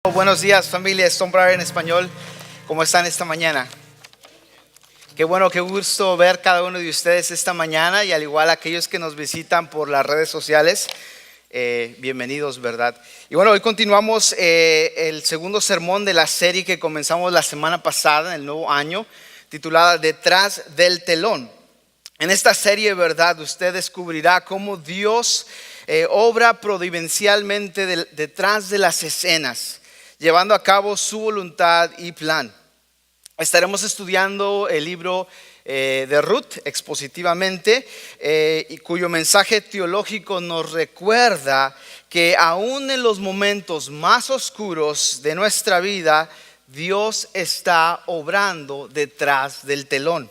Buenos días, familia Stonebriar en español. ¿Cómo están esta mañana? Qué bueno, qué gusto ver cada uno de ustedes esta mañana, y al igual aquellos que nos visitan por las redes sociales, bienvenidos, ¿verdad? Y bueno, hoy continuamos el segundo sermón de la serie que comenzamos la semana pasada, en el nuevo año, titulada Detrás del telón. En esta serie, ¿verdad?, usted descubrirá cómo Dios obra providencialmente detrás de las escenas, llevando a cabo su voluntad y plan. Estaremos estudiando el libro de Ruth expositivamente, y cuyo mensaje teológico nos recuerda que aún en los momentos más oscuros de nuestra vida, Dios está obrando detrás del telón.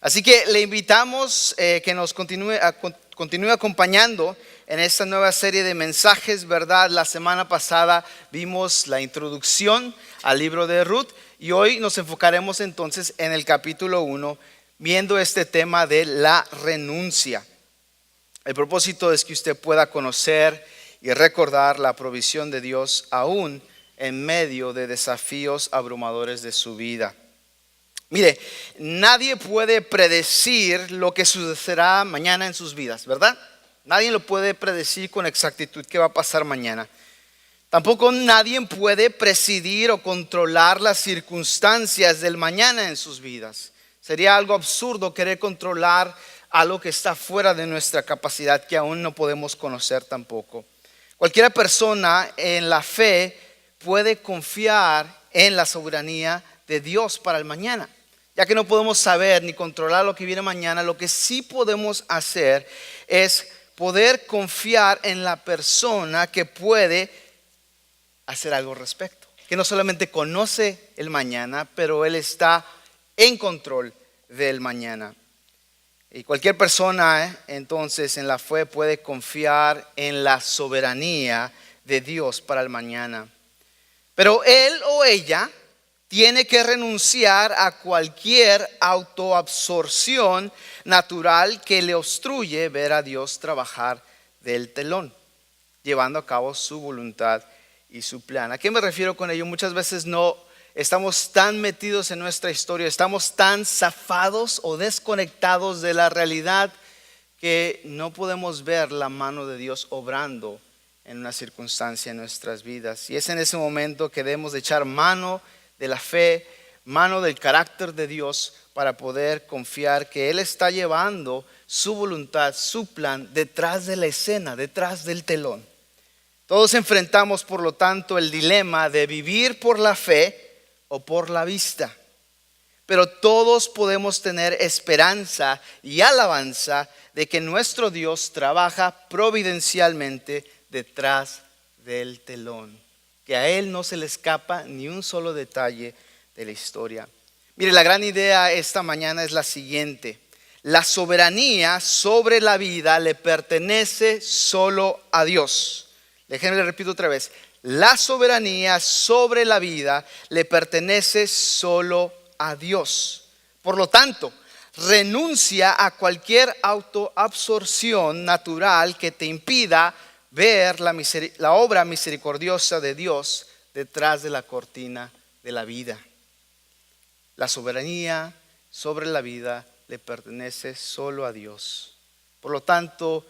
Así que le invitamos que nos continúe acompañando en esta nueva serie de mensajes, ¿verdad? La semana pasada vimos la introducción al libro de Ruth, y hoy nos enfocaremos entonces en el capítulo 1, viendo este tema de la renuncia. El propósito es que usted pueda conocer y recordar la provisión de Dios aún en medio de desafíos abrumadores de su vida. Mire, nadie puede predecir lo que sucederá mañana en sus vidas, ¿verdad? Nadie lo puede predecir con exactitud qué va a pasar mañana. Tampoco nadie puede presidir o controlar las circunstancias del mañana en sus vidas. Sería algo absurdo querer controlar algo que está fuera de nuestra capacidad, que aún no podemos conocer tampoco. Cualquier persona en la fe puede confiar en la soberanía de Dios para el mañana. Ya que no podemos saber ni controlar lo que viene mañana, lo que sí podemos hacer es poder confiar en la persona que puede hacer algo al respecto. Que no solamente conoce el mañana, pero Él está en control del mañana. Y cualquier persona entonces en la fe puede confiar en la soberanía de Dios para el mañana. Pero él o ella tiene que renunciar a cualquier autoabsorción natural que le obstruye ver a Dios trabajar del telón, llevando a cabo su voluntad y su plan. ¿A qué me refiero con ello? Muchas veces no estamos tan metidos en nuestra historia, estamos tan zafados o desconectados de la realidad que no podemos ver la mano de Dios obrando en una circunstancia en nuestras vidas. Y es en ese momento que debemos de echar mano de la fe, mano del carácter de Dios, para poder confiar que Él está llevando su voluntad, su plan detrás de la escena, detrás del telón. Todos enfrentamos, por lo tanto, el dilema de vivir por la fe o por la vista. Pero todos podemos tener esperanza y alabanza de que nuestro Dios trabaja providencialmente detrás del telón, que a Él no se le escapa ni un solo detalle de la historia. Mire, la gran idea esta mañana es la siguiente: la soberanía sobre la vida le pertenece solo a Dios. Déjenme le repito otra vez: la soberanía sobre la vida le pertenece solo a Dios. Por lo tanto, renuncia a cualquier autoabsorción natural que te impida ver la obra misericordiosa de Dios detrás de la cortina de la vida. La soberanía sobre la vida le pertenece solo a Dios. Por lo tanto,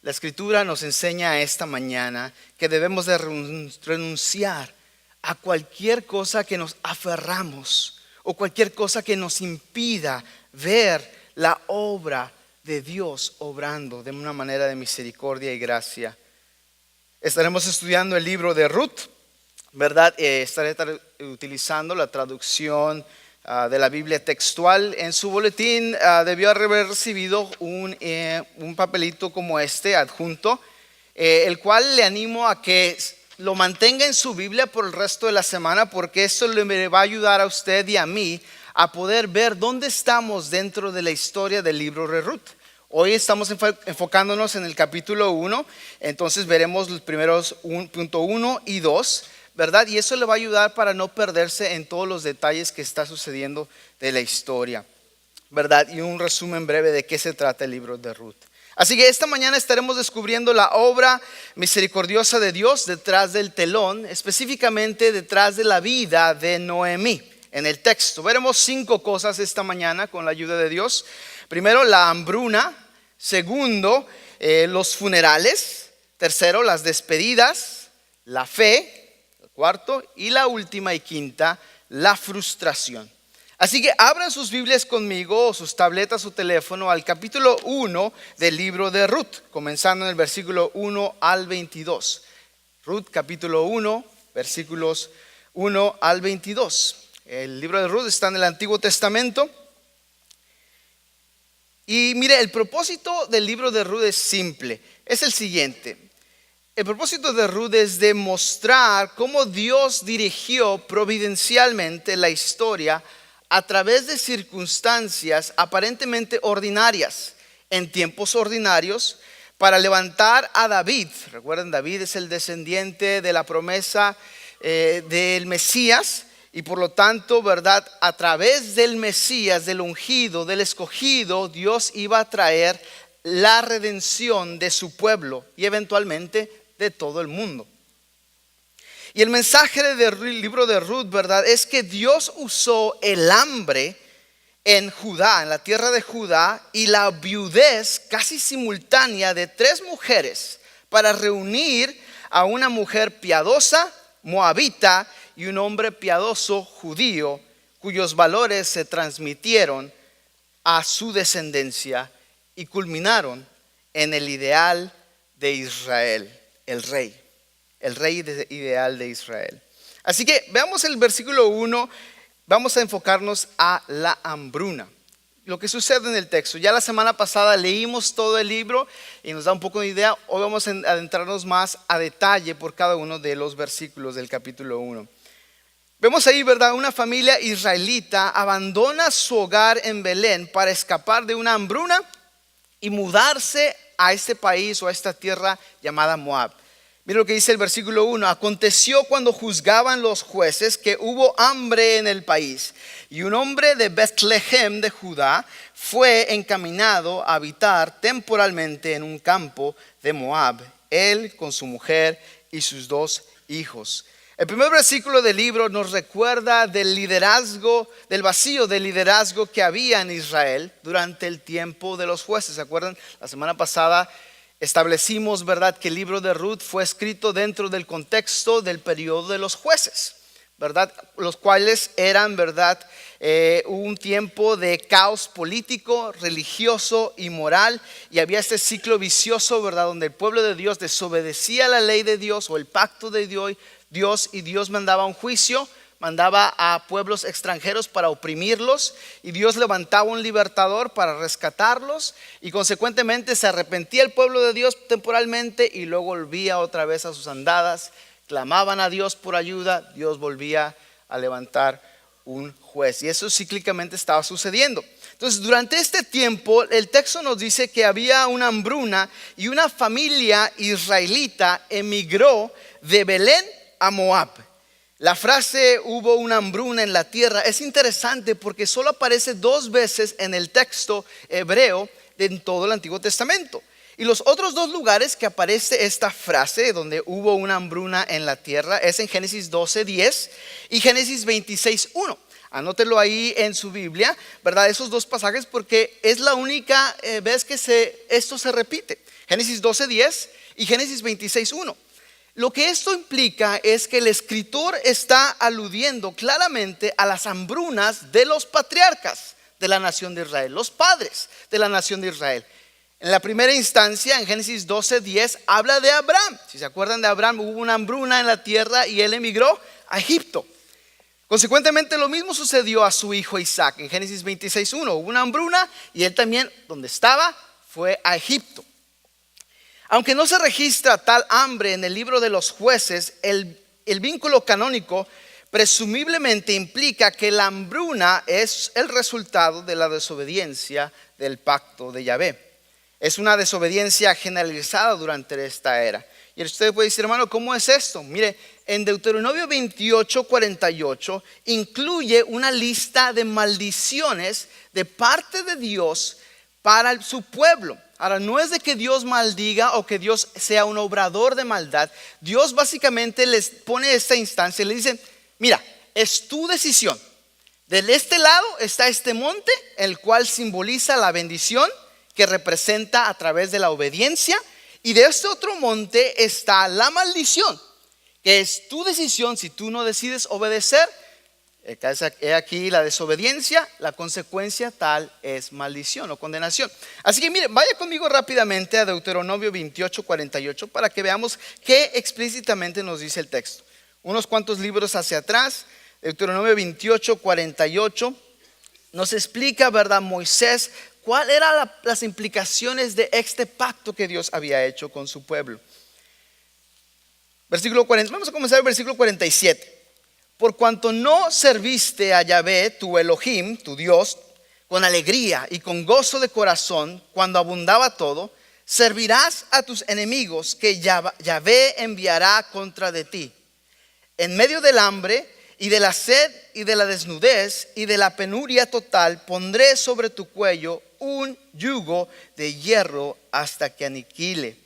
la Escritura nos enseña esta mañana que debemos de renunciar a cualquier cosa que nos aferramos o cualquier cosa que nos impida ver la obra de Dios obrando de una manera de misericordia y gracia. Estaremos estudiando el libro de Ruth, ¿verdad? Estaré utilizando la traducción de la Biblia textual. En su boletín debió haber recibido un papelito como este adjunto, el cual le animo a que lo mantenga en su Biblia por el resto de la semana, porque eso le va a ayudar a usted y a mí a poder ver dónde estamos dentro de la historia del libro de Ruth. Hoy estamos enfocándonos en el capítulo 1, entonces veremos los primeros punto 1 y 2, ¿verdad? Y eso le va a ayudar para no perderse en todos los detalles que está sucediendo de la historia, ¿verdad? Y un resumen breve de qué se trata el libro de Ruth. Así que esta mañana estaremos descubriendo la obra misericordiosa de Dios detrás del telón, específicamente detrás de la vida de Noemí. En el texto veremos 5 cosas esta mañana con la ayuda de Dios. Primero, la hambruna. Segundo, los funerales. Tercero, las despedidas. La fe. El cuarto. Y la última y quinta, la frustración. Así que abran sus Biblias conmigo, o sus tabletas o teléfono, al capítulo 1 del libro de Ruth, comenzando en el versículo 1 al 22. Ruth capítulo 1, versículos 1 al 22. El libro de Ruth está en el Antiguo Testamento. Y mire, el propósito del libro de Ruth es simple, es el siguiente. El propósito de Ruth es demostrar cómo Dios dirigió providencialmente la historia a través de circunstancias aparentemente ordinarias, en tiempos ordinarios, para levantar a David. Recuerden, David es el descendiente de la promesa del Mesías, y por lo tanto, ¿verdad? A través del Mesías, del ungido, del escogido, Dios iba a traer la redención de su pueblo y eventualmente de todo el mundo. Y el mensaje del libro de Ruth, ¿verdad? Es que Dios usó el hambre en Judá, en la tierra de Judá, y la viudez casi simultánea de 3 mujeres para reunir a una mujer piadosa, moabita, y un hombre piadoso, judío, cuyos valores se transmitieron a su descendencia y culminaron en el ideal de Israel, el rey ideal de Israel. Así que veamos el versículo 1, vamos a enfocarnos a la hambruna. Lo que sucede en el texto, ya la semana pasada leímos todo el libro y nos da un poco de idea. Hoy vamos a adentrarnos más a detalle por cada uno de los versículos del capítulo 1. Vemos ahí, ¿verdad? Una familia israelita abandona su hogar en Belén para escapar de una hambruna y mudarse a este país o a esta tierra llamada Moab. Mira lo que dice el versículo 1. Aconteció cuando juzgaban los jueces que hubo hambre en el país, y un hombre de Betlehem de Judá fue encaminado a habitar temporalmente en un campo de Moab, él con su mujer y sus 2 hijos. El primer versículo del libro nos recuerda del liderazgo, del vacío de liderazgo que había en Israel durante el tiempo de los jueces. ¿Se acuerdan? La semana pasada establecimos, ¿verdad?, que el libro de Ruth fue escrito dentro del contexto del periodo de los jueces, ¿verdad? Los cuales eran, ¿verdad?, un tiempo de caos político, religioso y moral, y había este ciclo vicioso, ¿verdad?, donde el pueblo de Dios desobedecía la ley de Dios o el pacto de Dios, y Dios mandaba un juicio, mandaba a pueblos extranjeros para oprimirlos, y Dios levantaba un libertador para rescatarlos, y consecuentemente se arrepentía el pueblo de Dios temporalmente y luego volvía otra vez a sus andadas. Clamaban a Dios por ayuda, Dios volvía a levantar un juez, y eso cíclicamente estaba sucediendo. Entonces, durante este tiempo el texto nos dice que había una hambruna y una familia israelita emigró de Belén a Moab. La frase hubo una hambruna en la tierra es interesante porque solo aparece 2 veces en el texto hebreo en todo el Antiguo Testamento. Y los otros 2 lugares que aparece esta frase donde hubo una hambruna en la tierra es en Génesis 12:10 y Génesis 26:1. Anótelo ahí en su Biblia, ¿verdad? Esos 2 pasajes, porque es la única vez que esto se repite. Génesis 12:10 y Génesis 26:1. Lo que esto implica es que el escritor está aludiendo claramente a las hambrunas de los patriarcas de la nación de Israel, los padres de la nación de Israel. En la primera instancia, en Génesis 12:10, habla de Abraham. Si se acuerdan de Abraham, hubo una hambruna en la tierra y él emigró a Egipto. Consecuentemente, lo mismo sucedió a su hijo Isaac. En Génesis 26:1 hubo una hambruna y él también, donde estaba, fue a Egipto. Aunque no se registra tal hambre en el libro de los jueces, el vínculo canónico presumiblemente implica que la hambruna es el resultado de la desobediencia del pacto de Yahvé. Es una desobediencia generalizada durante esta era. Y usted puede decir, hermano, ¿cómo es esto? Mire, en Deuteronomio 28:48 incluye una lista de maldiciones de parte de Dios para su pueblo. Ahora, no es de que Dios maldiga o que Dios sea un obrador de maldad. Dios básicamente les pone esta instancia y le dice, mira, es tu decisión. De este lado está este monte, el cual simboliza la bendición que representa a través de la obediencia. Y de este otro monte está la maldición, que es tu decisión. Si tú no decides obedecer, he aquí la desobediencia, la consecuencia tal es maldición o condenación. Así que miren, vaya conmigo rápidamente a Deuteronomio 28:48 para que veamos qué explícitamente nos dice el texto. Unos cuantos libros hacia atrás, Deuteronomio 28:48 nos explica, ¿verdad? Moisés, cuáles eran las implicaciones de este pacto que Dios había hecho con su pueblo. Versículo 40, vamos a comenzar el versículo 47. Por cuanto no serviste a Yahvé, tu Elohim, tu Dios, con alegría y con gozo de corazón, cuando abundaba todo, servirás a tus enemigos que Yahvé enviará contra de ti. En medio del hambre y de la sed y de la desnudez y de la penuria total, pondré sobre tu cuello un yugo de hierro hasta que aniquile.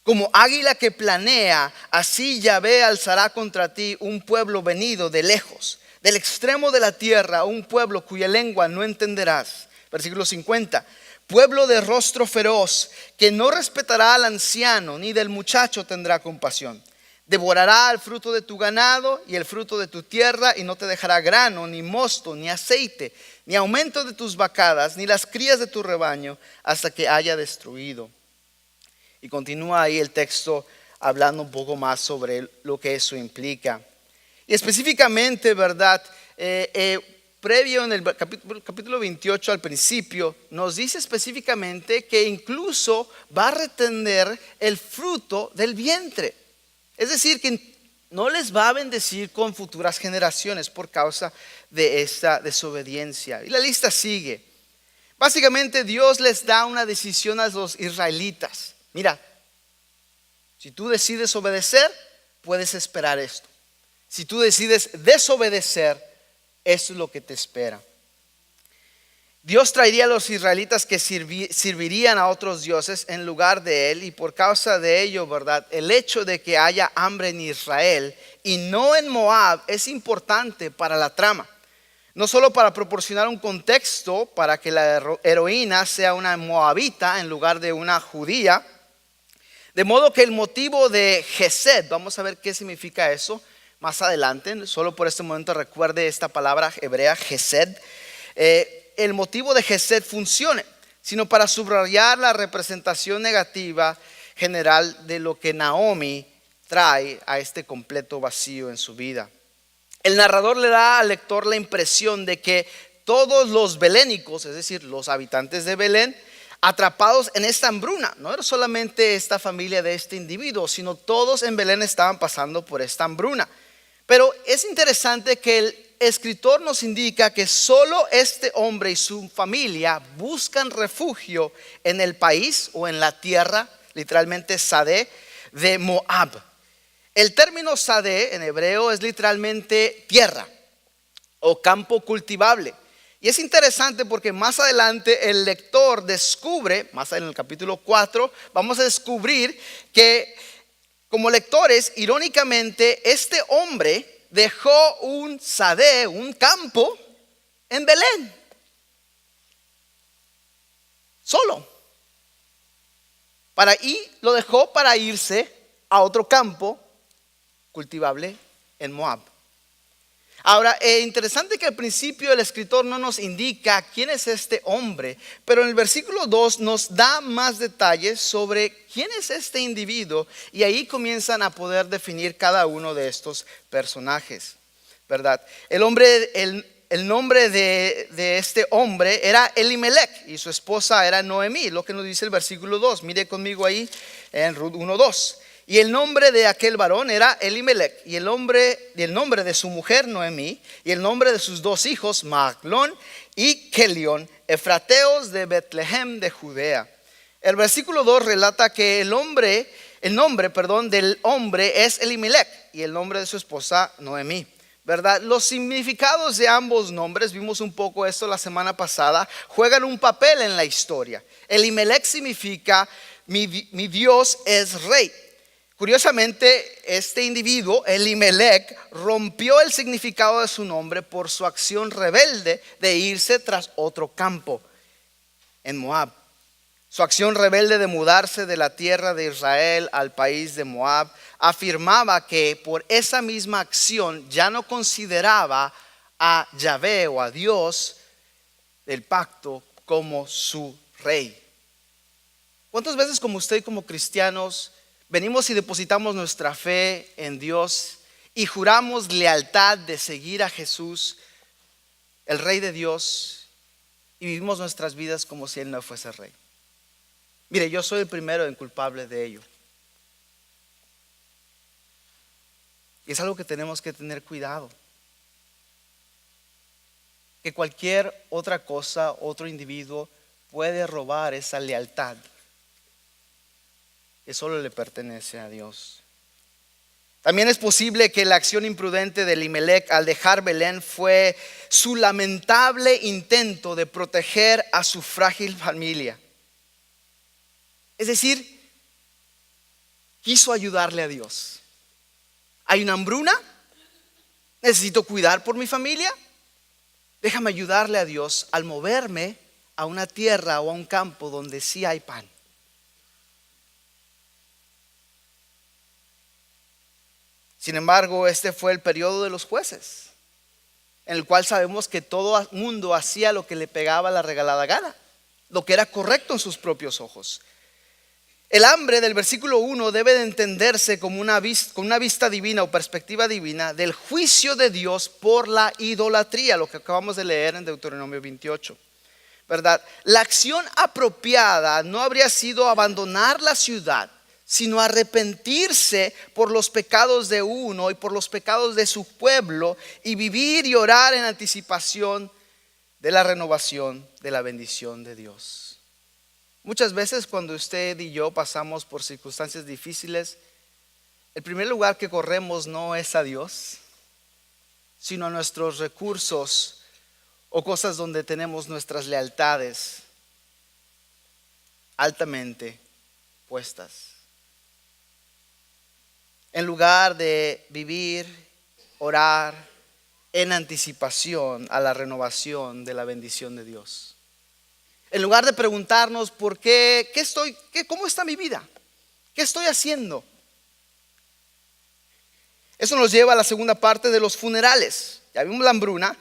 Como águila que planea, así Yahvé alzará contra ti un pueblo venido de lejos, del extremo de la tierra, un pueblo cuya lengua no entenderás. Versículo 50. Pueblo de rostro feroz, que no respetará al anciano, ni del muchacho tendrá compasión. Devorará el fruto de tu ganado y el fruto de tu tierra, y no te dejará grano, ni mosto, ni aceite, ni aumento de tus vacadas, ni las crías de tu rebaño, hasta que haya destruido. Y continúa ahí el texto hablando un poco más sobre lo que eso implica. Y específicamente, ¿verdad? Previo en el capítulo 28 al principio, nos dice específicamente que incluso va a retener el fruto del vientre. Es decir, que no les va a bendecir con futuras generaciones por causa de esta desobediencia. Y la lista sigue. Básicamente Dios les da una decisión a los israelitas. Mira, si tú decides obedecer, puedes esperar esto. Si tú decides desobedecer, eso es lo que te espera. Dios traería a los israelitas que servirían a otros dioses en lugar de él, y por causa de ello, ¿verdad? El hecho de que haya hambre en Israel y no en Moab es importante para la trama. No solo para proporcionar un contexto para que la heroína sea una moabita en lugar de una judía. De modo que el motivo de Gesed, vamos a ver qué significa eso más adelante. Solo por este momento recuerde esta palabra hebrea, Gesed. El motivo de Gesed funcione, sino para subrayar la representación negativa general de lo que Naomi trae a este completo vacío en su vida. El narrador le da al lector la impresión de que todos los belénicos, es decir, los habitantes de Belén, atrapados en esta hambruna, no era solamente esta familia de este individuo, sino todos en Belén estaban pasando por esta hambruna. Pero es interesante que el escritor nos indica que solo este hombre y su familia buscan refugio en el país o en la tierra, literalmente Sadé, de Moab. El término Sadé en hebreo es literalmente tierra o campo cultivable. Y es interesante porque más adelante el lector descubre, más en el capítulo 4, vamos a descubrir que como lectores, irónicamente, este hombre dejó un sadé, un campo en Belén, solo. Lo dejó para irse a otro campo cultivable en Moab. Ahora, interesante que al principio el escritor no nos indica quién es este hombre, pero en el versículo 2 nos da más detalles sobre quién es este individuo, y ahí comienzan a poder definir cada uno de estos personajes, ¿verdad? El nombre de este hombre era Elimelech y su esposa era Noemí, lo que nos dice el versículo 2. Mire conmigo ahí en Ruth 1:2. Y el nombre de aquel varón era Elimelech, y el nombre de su mujer Noemí, y el nombre de sus dos hijos Maglón y Kelión, efrateos de Betlehem de Judea. El versículo 2 relata que el nombre del hombre es Elimelech y el nombre de su esposa Noemí. ¿verdad? Los significados de ambos nombres, vimos un poco esto la semana pasada, juegan un papel en la historia. Elimelech significa mi Dios es rey. Curiosamente, este individuo, Elimelech, rompió el significado de su nombre por su acción rebelde de irse tras otro campo en Moab. Su acción rebelde de mudarse de la tierra de Israel al país de Moab afirmaba que por esa misma acción ya no consideraba a Yahvé o a Dios del pacto como su rey. ¿Cuántas veces como usted y como cristianos venimos y depositamos nuestra fe en Dios y juramos lealtad de seguir a Jesús, el Rey de Dios, y vivimos nuestras vidas como si Él no fuese rey? Mire, yo soy el primero en culpable de ello. Y es algo que tenemos que tener cuidado. Que cualquier otra cosa, otro individuo puede robar esa lealtad que solo le pertenece a Dios. También es posible que la acción imprudente de Elimelech al dejar Belén fue su lamentable intento de proteger a su frágil familia. Es decir, quiso ayudarle a Dios. ¿Hay una hambruna? ¿Necesito cuidar por mi familia? Déjame ayudarle a Dios al moverme a una tierra o a un campo donde sí hay pan. Sin embargo, este fue el periodo de los jueces, en el cual sabemos que todo el mundo hacía lo que le pegaba la regalada gana, lo que era correcto en sus propios ojos. El hambre del versículo 1 debe de entenderse como con una vista divina o perspectiva divina del juicio de Dios por la idolatría, lo que acabamos de leer en Deuteronomio 28, ¿verdad? La acción apropiada no habría sido abandonar la ciudad, sino arrepentirse por los pecados de uno y por los pecados de su pueblo y vivir y orar en anticipación de la renovación de la bendición de Dios. Muchas veces cuando usted y yo pasamos por circunstancias difíciles, el primer lugar que corremos no es a Dios, sino a nuestros recursos o cosas donde tenemos nuestras lealtades altamente puestas. En lugar de vivir, orar en anticipación a la renovación de la bendición de Dios. En lugar de preguntarnos por cómo está mi vida, qué estoy haciendo. Eso nos lleva a la segunda parte de los funerales. Ya vimos la hambruna,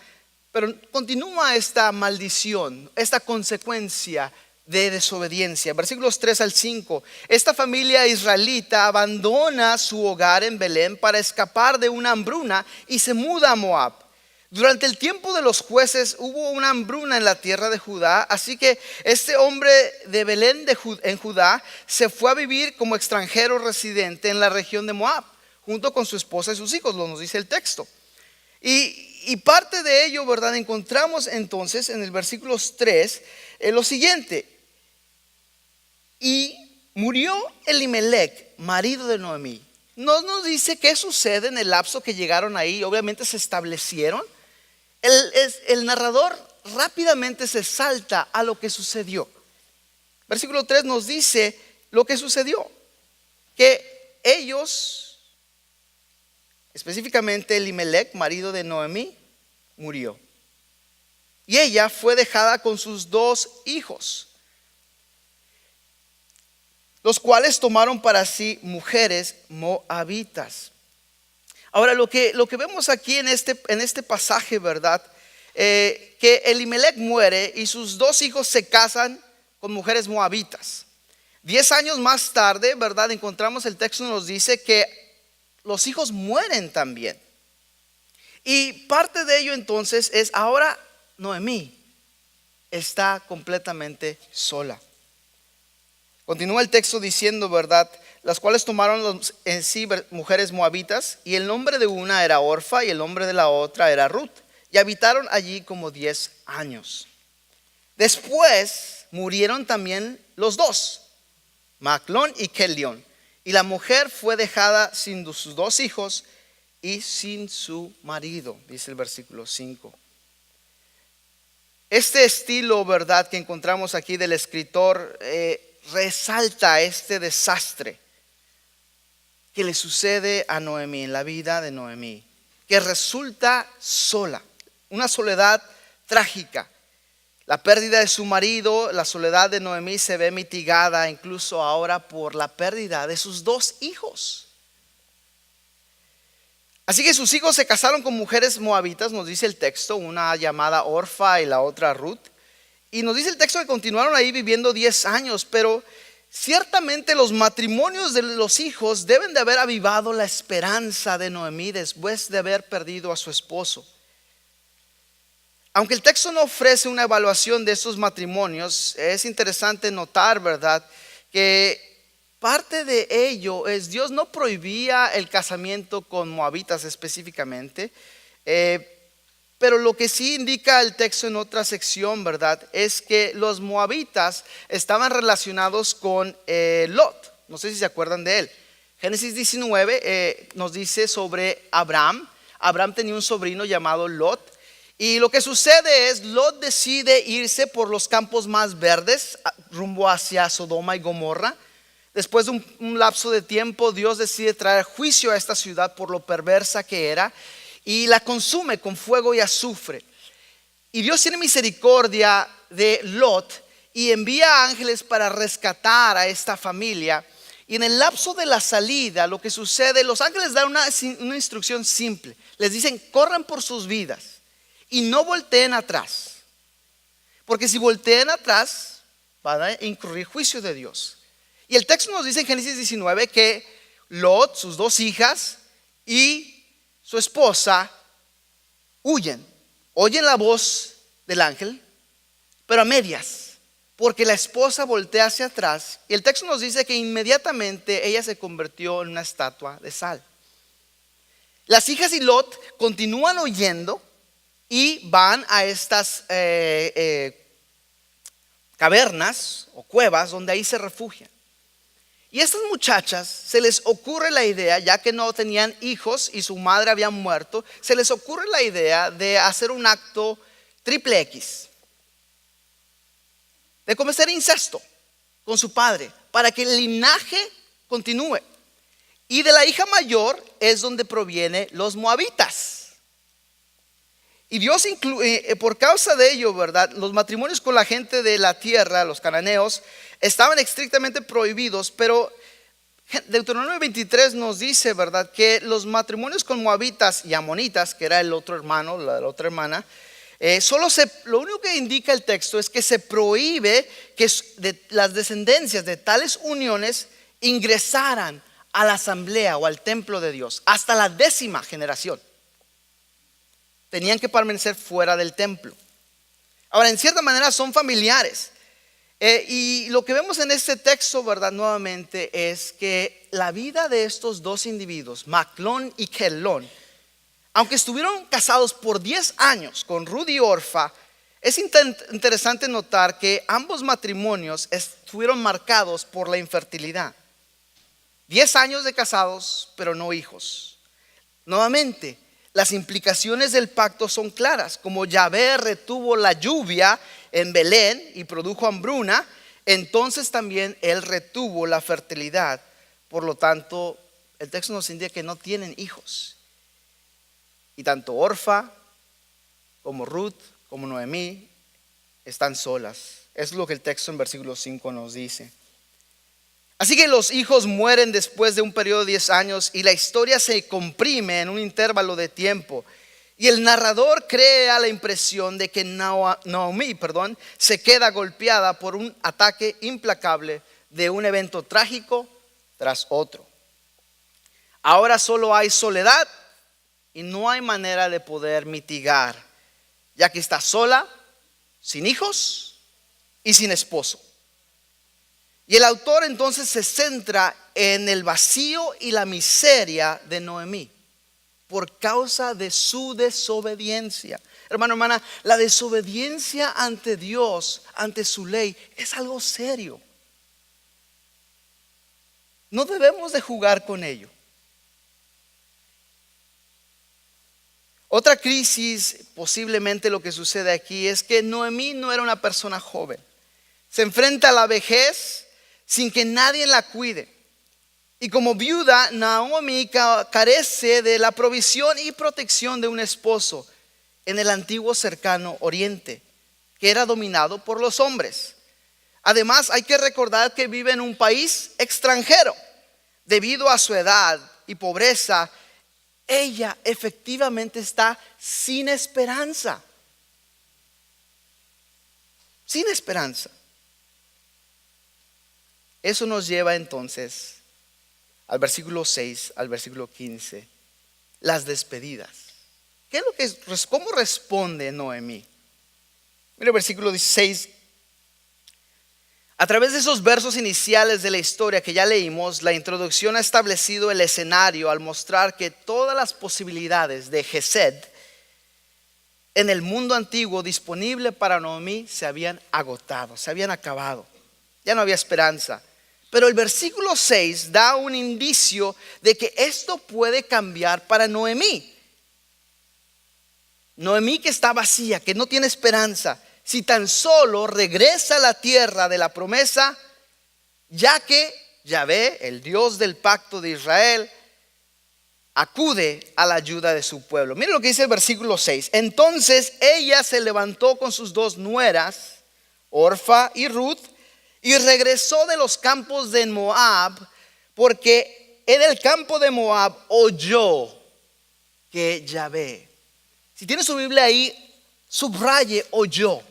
pero continúa esta maldición, esta consecuencia de desobediencia. Versículos 3 al 5. Esta familia israelita abandona su hogar en Belén para escapar de una hambruna y se muda a Moab. Durante el tiempo de los jueces hubo una hambruna en la tierra de Judá, así que este hombre de Belén en Judá se fue a vivir como extranjero residente en la región de Moab, junto con su esposa y sus hijos, lo nos dice el texto. Y parte de ello, ¿verdad? Encontramos entonces en el versículo 3 lo siguiente: y murió Elimelech, marido de Noemí. No nos dice qué sucede en el lapso que llegaron ahí. Obviamente se establecieron. El narrador rápidamente se salta a lo que sucedió. Versículo 3 nos dice lo que sucedió: que ellos, específicamente Elimelech, marido de Noemí, murió. Y ella fue dejada con sus 2 hijos, los cuales tomaron para sí mujeres moabitas. Ahora lo que vemos aquí en este pasaje, ¿verdad? Que Elimelech muere y sus 2 hijos se casan con mujeres moabitas. 10 años más tarde, ¿verdad? Encontramos el texto nos dice que los hijos mueren también. Y parte de ello entonces es ahora Noemí está completamente sola. Continúa el texto diciendo, ¿verdad? Las cuales tomaron en sí mujeres moabitas, y el nombre de una era Orfa y el nombre de la otra era Ruth, y habitaron allí como 10 años. Después murieron también los 2, Maclón y Kelión, y la mujer fue dejada sin sus 2 hijos, y sin su marido, dice el versículo 5. Este estilo, ¿verdad?, que encontramos aquí del escritor resalta este desastre que le sucede a Noemí, en la vida de Noemí, que resulta sola, una soledad trágica. La pérdida de su marido, la soledad de Noemí se ve mitigada incluso ahora por la pérdida de sus 2 hijos. Así que sus hijos se casaron con mujeres moabitas, nos dice el texto, una llamada Orfa y la otra Ruth. Y nos dice el texto que continuaron ahí viviendo 10 años, pero ciertamente los matrimonios de los hijos deben de haber avivado la esperanza de Noemí después de haber perdido a su esposo. Aunque el texto no ofrece una evaluación de estos matrimonios, es interesante notar, ¿verdad?, que parte de ello es Dios no prohibía el casamiento con moabitas específicamente, pero lo que sí indica el texto en otra sección, ¿verdad?, es que los moabitas estaban relacionados con Lot. No sé si se acuerdan de él. Génesis 19 nos dice sobre Abraham. Abraham tenía un sobrino llamado Lot. Y lo que sucede es, Lot decide irse por los campos más verdes rumbo hacia Sodoma y Gomorra. Después de un lapso de tiempo, Dios decide traer juicio a esta ciudad por lo perversa que era y la consume con fuego y azufre. Y Dios tiene misericordia de Lot y envía ángeles para rescatar a esta familia. Y en el lapso de la salida, lo que sucede, los ángeles dan una instrucción simple. Les dicen: corran por sus vidas y no volteen atrás, porque si voltean atrás van a incurrir juicio de Dios. Y el texto nos dice en Génesis 19 que Lot, sus 2 hijas y su esposa huyen, oyen la voz del ángel, pero a medias, porque la esposa voltea hacia atrás. Y el texto nos dice que inmediatamente ella se convirtió en una estatua de sal. Las hijas y Lot continúan huyendo y van a estas cavernas o cuevas donde ahí se refugian. Y a estas muchachas se les ocurre la idea, ya que no tenían hijos y su madre había muerto, se les ocurre la idea de hacer un acto triple X, de cometer incesto con su padre para que el linaje continúe. Y de la hija mayor es donde provienen los moabitas. Y Dios por causa de ello, ¿verdad?, los matrimonios con la gente de la tierra, los cananeos, estaban estrictamente prohibidos. Pero Deuteronomio 23 nos dice, ¿verdad?, que los matrimonios con moabitas y amonitas, que era el otro hermano, la otra hermana, lo único que indica el texto es que se prohíbe que las descendencias de tales uniones ingresaran a la asamblea o al templo de Dios hasta la 10ª generación. Tenían que permanecer fuera del templo. Ahora, en cierta manera son familiares. Y lo que vemos en este texto, ¿verdad?, nuevamente es que la vida de estos 2 individuos, Maclón y Kelón, aunque estuvieron casados por 10 años con Ruth y Orfa, es interesante notar que ambos matrimonios estuvieron marcados por la infertilidad. 10 años de casados, pero no hijos. Nuevamente, las implicaciones del pacto son claras. Como Yahvé retuvo la lluvia en Belén y produjo hambruna, entonces también Él retuvo la fertilidad. Por lo tanto, el texto nos indica que no tienen hijos. Y tanto Orfa como Ruth como Noemí están solas. Es lo que el texto en versículo 5 nos dice. Así que los hijos mueren después de un periodo de 10 años y la historia se comprime en un intervalo de tiempo. Y el narrador crea la impresión de que Noemí se queda golpeada por un ataque implacable de un evento trágico tras otro. Ahora solo hay soledad y no hay manera de poder mitigar, ya que está sola, sin hijos y sin esposo. Y el autor entonces se centra en el vacío y la miseria de Noemí por causa de su desobediencia. Hermano, hermana, la desobediencia ante Dios, ante su ley, es algo serio. No debemos de jugar con ello. Otra crisis, posiblemente lo que sucede aquí, es que Noemí no era una persona joven. Se enfrenta a la vejez sin que nadie la cuide. Y como viuda, Naomi carece de la provisión y protección de un esposo en el antiguo cercano oriente, que era dominado por los hombres. Además, hay que recordar que vive en un país extranjero. Debido a su edad y pobreza, ella efectivamente está sin esperanza. Sin esperanza. Eso nos lleva entonces al versículo 6, al versículo 15. Las despedidas. ¿Qué es lo que, cómo responde Noemí? Mira el versículo 16. A través de esos versos iniciales de la historia que ya leímos, la introducción ha establecido el escenario al mostrar que todas las posibilidades de Gesed en el mundo antiguo disponible para Noemí se habían agotado, se habían acabado. Ya no había esperanza. Pero el versículo 6 da un indicio de que esto puede cambiar para Noemí. Noemí, que está vacía, que no tiene esperanza, si tan solo regresa a la tierra de la promesa, ya que Yahvé, el Dios del pacto de Israel, acude a la ayuda de su pueblo. Miren lo que dice el versículo 6. Entonces ella se levantó con sus dos nueras, Orfa y Ruth, y regresó de los campos de Moab, porque en el campo de Moab oyó que Yahvé. Si tiene su Biblia ahí, subraye oyó.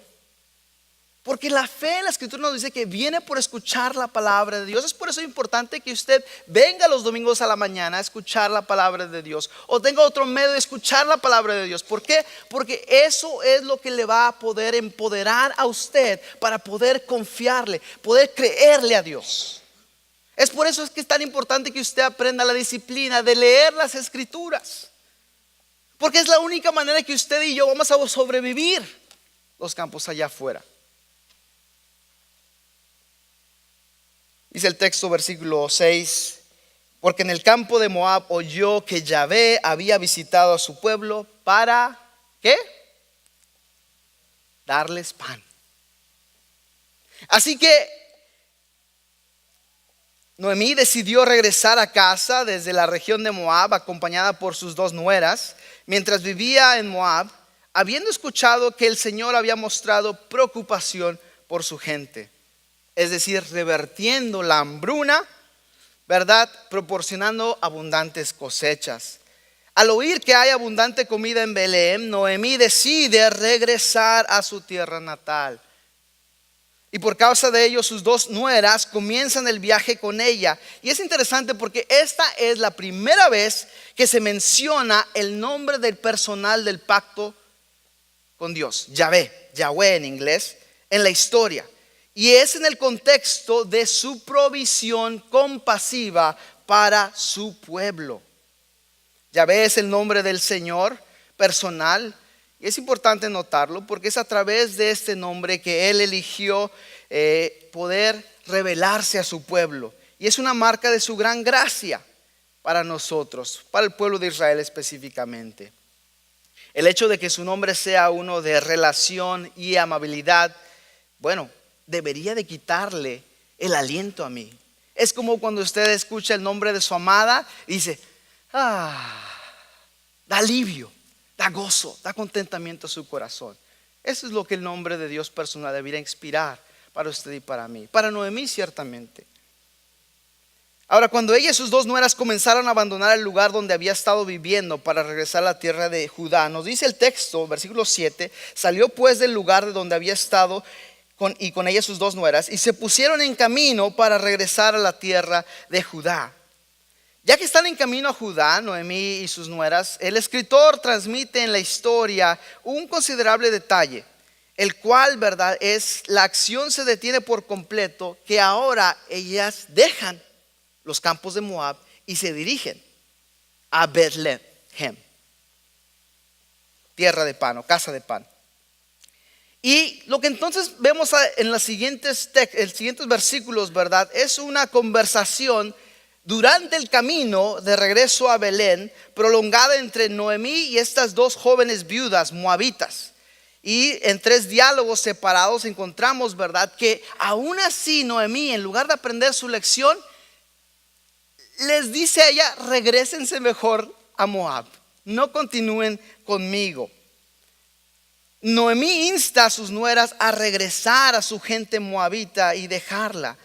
Porque la fe en la escritura nos dice que viene por escuchar la palabra de Dios. Es por eso importante que usted venga los domingos a la mañana a escuchar la palabra de Dios, o tenga otro medio de escuchar la palabra de Dios. ¿Por qué? Porque eso es lo que le va a poder empoderar a usted para poder confiarle, poder creerle a Dios. Es por eso que es tan importante que usted aprenda la disciplina de leer las escrituras. Porque es la única manera que usted y yo vamos a sobrevivir los campos allá afuera. Dice el texto, versículo 6, porque en el campo de Moab oyó que Yahvé había visitado a su pueblo para, ¿qué? Darles pan. Así que Noemí decidió regresar a casa desde la región de Moab, acompañada por sus dos nueras. Mientras vivía en Moab, habiendo escuchado que el Señor había mostrado preocupación por su gente, es decir, revertiendo la hambruna, ¿verdad? Proporcionando abundantes cosechas. Al oír que hay abundante comida en Belén, Noemí decide regresar a su tierra natal. Y por causa de ello, sus dos nueras comienzan el viaje con ella. Y es interesante porque esta es la primera vez que se menciona el nombre del personal del pacto con Dios, Yahvé en inglés, en la historia. Y es en el contexto de su provisión compasiva para su pueblo. Yahvé es el nombre del Señor personal. Y es importante notarlo porque es a través de este nombre que Él eligió poder revelarse a su pueblo. Y es una marca de su gran gracia para nosotros, para el pueblo de Israel específicamente. El hecho de que su nombre sea uno de relación y amabilidad, bueno, debería de quitarle el aliento a mí. Es como cuando usted escucha el nombre de su amada y dice, da alivio, da gozo, da contentamiento a su corazón. Eso es lo que el nombre de Dios personal debería inspirar para usted y para mí. Para Noemí ciertamente. Ahora, cuando ella y sus dos nueras comenzaron a abandonar el lugar donde había estado viviendo para regresar a la tierra de Judá, nos dice el texto, versículo 7, salió pues del lugar de donde había estado y con ella sus dos nueras, y se pusieron en camino para regresar a la tierra de Judá. Ya que están en camino a Judá, Noemí y sus nueras, el escritor transmite en la historia un considerable detalle, el cual, verdad, es la acción se detiene por completo, que ahora ellas dejan los campos de Moab y se dirigen a Betlehem, tierra de pan o casa de pan. Y lo que entonces vemos en los siguientes versículos, ¿verdad? Es una conversación Durante el camino de regreso a Belén, prolongada entre Noemí y estas dos jóvenes viudas moabitas, y en 3 diálogos separados encontramos, ¿verdad?, que aún así Noemí, en lugar de aprender su lección, les dice a ella: regrésense mejor a Moab, no continúen conmigo. Noemí insta a sus nueras a regresar a su gente moabita y dejarla.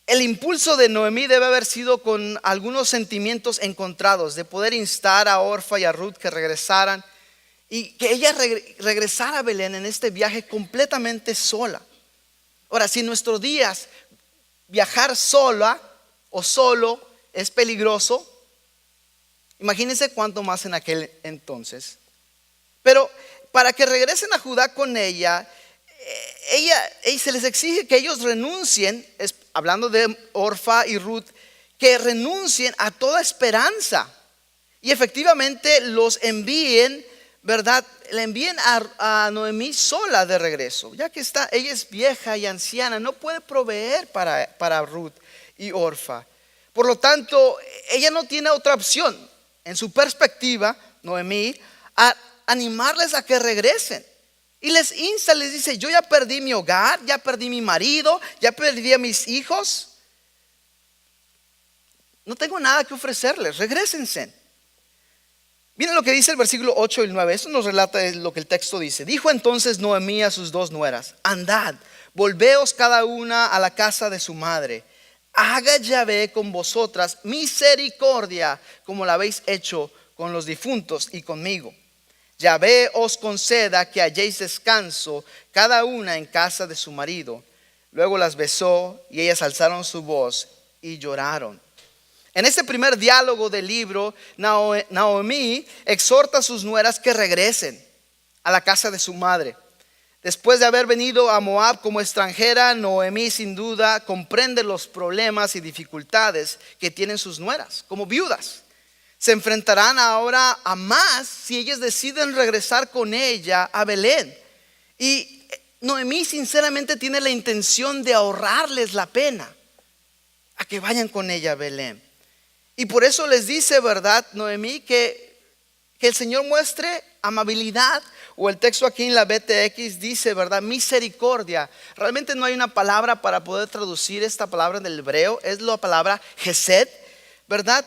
El impulso de Noemí debe haber sido con algunos sentimientos encontrados, de poder instar a Orfa y a Ruth que regresaran y que ella regresara a Belén en este viaje completamente sola. Ahora, si en nuestros días viajar sola o solo es peligroso, imagínense cuánto más en aquel entonces. Pero para que regresen a Judá con ella se les exige que ellos renuncien, hablando de Orfa y Ruth, que renuncien a toda esperanza y efectivamente los envíen, ¿verdad? Le envíen a Noemí sola de regreso, ya que ella es vieja y anciana, no puede proveer para Ruth y Orfa. Por lo tanto, ella no tiene otra opción, en su perspectiva, Noemí, a animarles a que regresen. Y les insta, les dice: yo ya perdí mi hogar, ya perdí mi marido, ya perdí a mis hijos. No tengo nada que ofrecerles, regrésense. Miren lo que dice el versículo 8 y el 9. Esto nos relata lo que el texto dice. Dijo entonces Noemí a sus 2 nueras: andad, volveos cada una a la casa de su madre. Haga Yahvé con vosotras misericordia, como la habéis hecho con los difuntos y conmigo. Yahvé os conceda que halléis descanso cada una en casa de su marido. Luego las besó y ellas alzaron su voz y lloraron. En este primer diálogo del libro, Noemí exhorta a sus nueras que regresen a la casa de su madre. Después de haber venido a Moab como extranjera, Noemí sin duda comprende los problemas y dificultades que tienen sus nueras como viudas. Se enfrentarán ahora a más si ellas deciden regresar con ella a Belén. Y Noemí sinceramente tiene la intención de ahorrarles la pena a que vayan con ella a Belén. Y por eso les dice, ¿verdad, Noemí, que el Señor muestre amabilidad? O el texto aquí en la BTX dice, ¿verdad?, misericordia. Realmente no hay una palabra para poder traducir esta palabra del hebreo. Es la palabra Hesed, ¿verdad?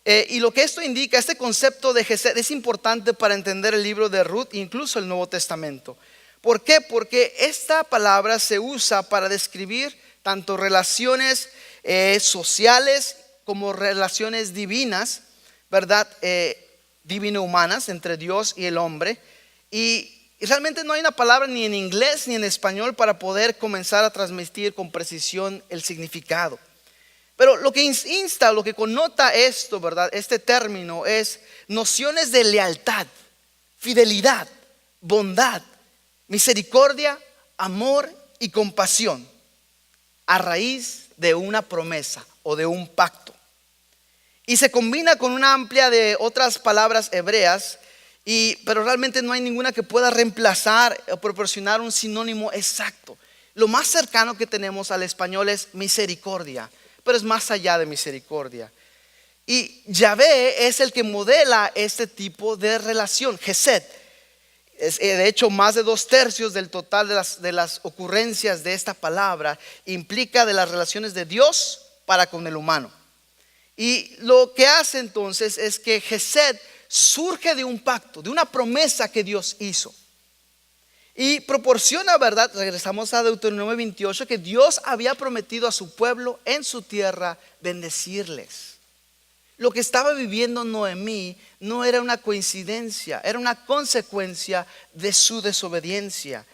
Y lo que esto indica, este concepto de Hesed, es importante para entender el libro de Ruth e incluso el Nuevo Testamento. ¿Por qué? Porque esta palabra se usa para describir tanto relaciones sociales como relaciones divinas, ¿verdad? Divino-humanas entre Dios y el hombre. Y realmente no hay una palabra ni en inglés ni en español para poder comenzar a transmitir con precisión el significado. Pero lo que insta, lo que connota esto, ¿verdad?, este término es nociones de lealtad, fidelidad, bondad, misericordia, amor y compasión a raíz de una promesa o de un pacto. Y se combina con una amplia de otras palabras hebreas, pero realmente no hay ninguna que pueda reemplazar o proporcionar un sinónimo exacto. Lo más cercano que tenemos al español es misericordia, pero es más allá de misericordia. Y Yahvé es el que modela este tipo de relación, Hesed. De hecho, más de 2/3 del total de las ocurrencias de esta palabra implica de las relaciones de Dios para con el humano. Y lo que hace entonces es que Hesed surge de un pacto, de una promesa que Dios hizo. Y proporciona, ¿verdad? Regresamos a Deuteronomio 28, que Dios había prometido a su pueblo en su tierra bendecirles. Lo que estaba viviendo Noemí no era una coincidencia, era una consecuencia de su desobediencia.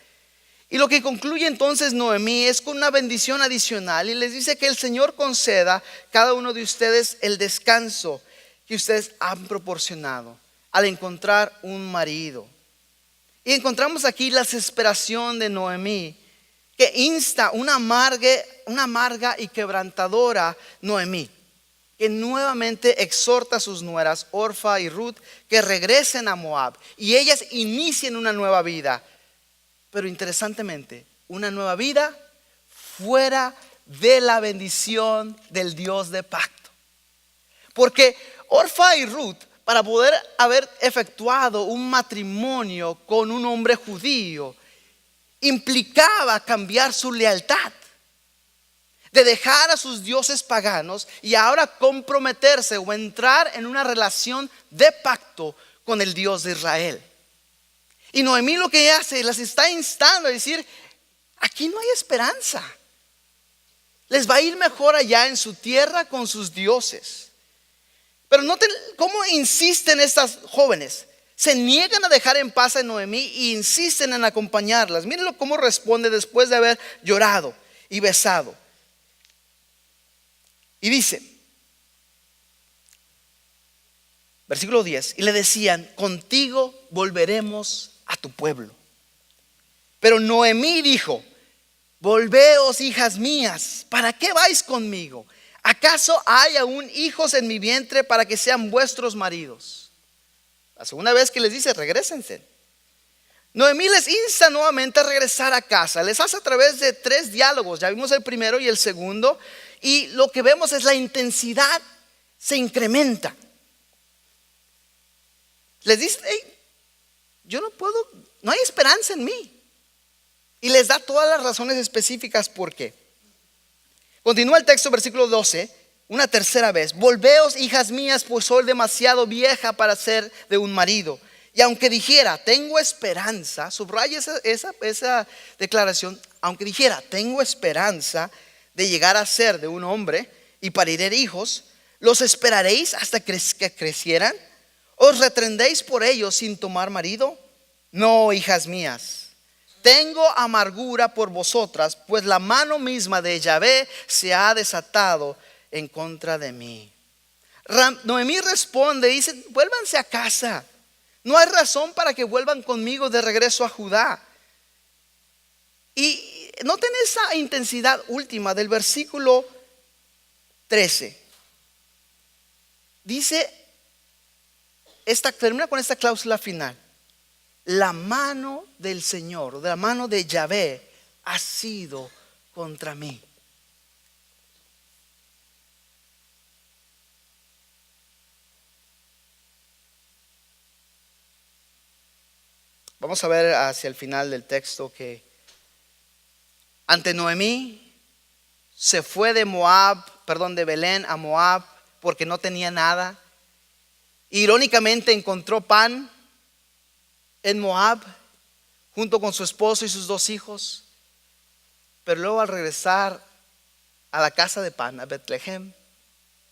Y lo que concluye entonces Noemí es con una bendición adicional y les dice que el Señor conceda a cada uno de ustedes el descanso que ustedes han proporcionado al encontrar un marido. Y encontramos aquí la desesperación de Noemí, que insta una amarga y quebrantadora Noemí, que nuevamente exhorta a sus nueras Orfa y Ruth que regresen a Moab y ellas inicien una nueva vida. Pero interesantemente, una nueva vida fuera de la bendición del Dios de pacto. Porque Orfa y Ruth, para poder haber efectuado un matrimonio con un hombre judío, implicaba cambiar su lealtad, de dejar a sus dioses paganos y ahora comprometerse o entrar en una relación de pacto con el Dios de Israel. Y Noemí lo que hace, las está instando a decir: aquí no hay esperanza, les va a ir mejor allá en su tierra con sus dioses. Pero noten cómo insisten estas jóvenes. Se niegan a dejar en paz a Noemí e insisten en acompañarlas. Mírenlo cómo responde después de haber llorado y besado. Y dice, versículo 10, y le decían: contigo volveremos a tu pueblo. Pero Noemí dijo: volveos, hijas mías, ¿para qué vais conmigo? ¿Acaso hay aún hijos en mi vientre para que sean vuestros maridos? La segunda vez que les dice: regrésense. Noemí les insta nuevamente a regresar a casa. Les hace a través de 3 diálogos. Ya vimos el primero y el segundo. Y lo que vemos es la intensidad se incrementa. Les dice: hey, yo no puedo, no hay esperanza en mí. Y les da todas las razones específicas por qué. Continúa el texto, versículo 12, una tercera vez: volveos, hijas mías, pues soy demasiado vieja para ser de un marido. Y aunque dijera: tengo esperanza, subraya esa declaración, aunque dijera: tengo esperanza de llegar a ser de un hombre y pariré hijos, ¿los esperaréis hasta que crecieran? ¿Os retendréis por ellos sin tomar marido? No, hijas mías, tengo amargura por vosotras, pues la mano misma de Yahvé se ha desatado en contra de mí. Noemí responde y dice: vuélvanse a casa. No hay razón para que vuelvan conmigo de regreso a Judá. Y noten esa intensidad última del versículo 13. Dice, termina con esta cláusula final: la mano del Señor, de la mano de Yahvé, ha sido contra mí. Vamos a ver hacia el final del texto que ante Noemí se fue de Belén a Moab porque no tenía nada. Irónicamente encontró pan en Moab junto con su esposo y sus 2 hijos. Pero luego al regresar a la casa de pan, a Betlehem,